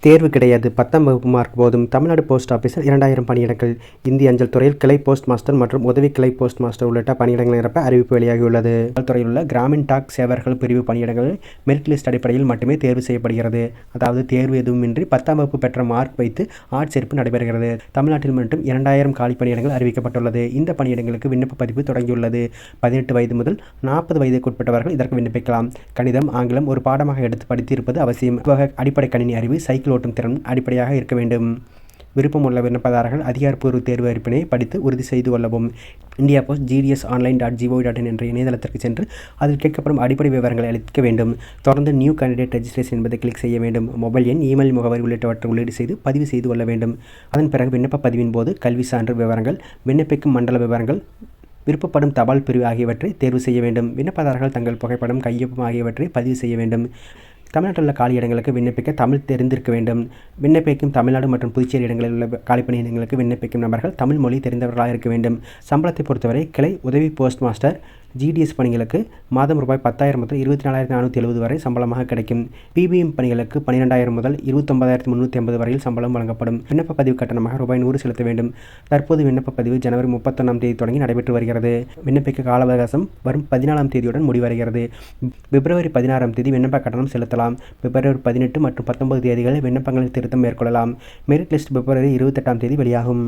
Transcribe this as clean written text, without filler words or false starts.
தேர்வு கிடையாது. 10ஆம் வகுப்பு மார்க் போதும். தமிழ்நாடு போஸ்ட் ஆஃபீஸில் 2000 பணியிடங்கள். இந்திய அஞ்சல் துறையில் கிளை போஸ்ட் மாஸ்டர் மற்றும் உதவி கிளை போஸ்ட் மாஸ்டர் உள்ளிட்ட பணியிடங்களை நிரப்ப அறிவிப்பு வெளியாகியுள்ளது. அஞ்சல் துறையில் உள்ள கிராமின் டாக் சேவர்கள் பிரிவு பணியிடங்கள் மெரிட் லிஸ்ட் அடிப்படையில் மட்டுமே தேர்வு செய்யப்படுகிறது. அதாவது தேர்வு எதுவுமின்றி 10ஆம் வகுப்பு பெற்ற மார்க் வைத்து ஆட்சேர்ப்பு நடைபெறுகிறது. தமிழ்நாட்டில் மட்டும் 2000 காலி பணியிடங்கள் அறிவிக்கப்பட்டுள்ளது. இந்த பணியிடங்களுக்கு விண்ணப்ப பதிவு தொடங்கியுள்ளது. 18 வயது முதல் 40 வயதுக்குட்பட்டவர்கள் இதற்கு விண்ணப்பிக்கலாம். கணிதம், ஆங்கிலம் ஒரு பாடமாக எடுத்து படித்து இருப்பது அவசியம். அடிப்படை கணினி அறிவு, சைக்கிள் ஓட்டும் திறன் அடிப்படையாக இருக்க வேண்டும். விருப்பமுள்ள விண்ணப்பதாரர்கள் அதிகாரப்பூர்வ தேர்வு அறிவிப்பினை படித்து உறுதி செய்து கொள்ளவும். இந்தியா போஸ்ட் gdsonline.gov.in என்ற இணையதளத்திற்கு சென்று அதில் கேட்கப்படும் அடிப்படை விவரங்களை அளிக்க வேண்டும். தொடர்ந்து நியூ கேண்டிடேட் ரெஜிஸ்ட்ரேஷன் என்பதை கிளிக் செய்ய வேண்டும். மொபைல் எண், இமெயில் முகவரி உள்ளிட்டவற்றை உள்ளீடு செய்து பதிவு செய்து கொள்ள வேண்டும். அதன் பிறகு விண்ணப்ப பதிவின் போது கல்வி சான்று விவரங்கள், விண்ணப்பிக்கும் மண்டல விவரங்கள், விருப்பப்படும் தபால் பிரிவு ஆகியவற்றை தேர்வு செய்ய வேண்டும். விண்ணப்பதாரர்கள் தங்கள் புகைப்படம், கையொப்பம் ஆகியவற்றை பதிவு செய்ய வேண்டும். தமிழ்நாட்டில் உள்ள காலி இடங்களுக்கு விண்ணப்பிக்க தமிழ் தெரிந்திருக்க வேண்டும். விண்ணப்பிக்கும் தமிழ்நாடு மற்றும் புதுச்சேரி இடங்களில் உள்ள காலி பணியிடங்களுக்கு விண்ணப்பிக்கும் நபர்கள் தமிழ் மொழி தெரிந்தவர்களாக இருக்க வேண்டும். சம்பளத்தை பொறுத்தவரை கிளை, உதவி போஸ்ட் மாஸ்டர், GDS பணிகளுக்கு மாதம் ரூபாய் 10,000 முதல் 24,470 வரை சம்பளமாக கிடைக்கும். PBM பணிகளுக்கு 12,000 முதல் 29,350 வரையில் சம்பளம் வழங்கப்படும். விண்ணப்ப பதிவு கட்டணமாக ரூபாய் 100 செலுத்த வேண்டும். தற்போது விண்ணப்ப பதிவு ஜனவரி 31ஆம் தேதி தொடங்கி நடைபெற்று வருகிறது. விண்ணப்பிக்க கால அவகாசம் வரும் 14ஆம் தேதியுடன் முடிவடைகிறது. பிப்ரவரி 16ஆம் தேதி விண்ணப்ப கட்டணம் செலுத்தலாம். பிப்ரவரி 18 மற்றும் 19 தேதிகளில் விண்ணப்பங்களில் திருத்தம் மேற்கொள்ளலாம். மெரிட் லிஸ்ட் பிப்ரவரி 28ஆம் தேதி வெளியாகும்.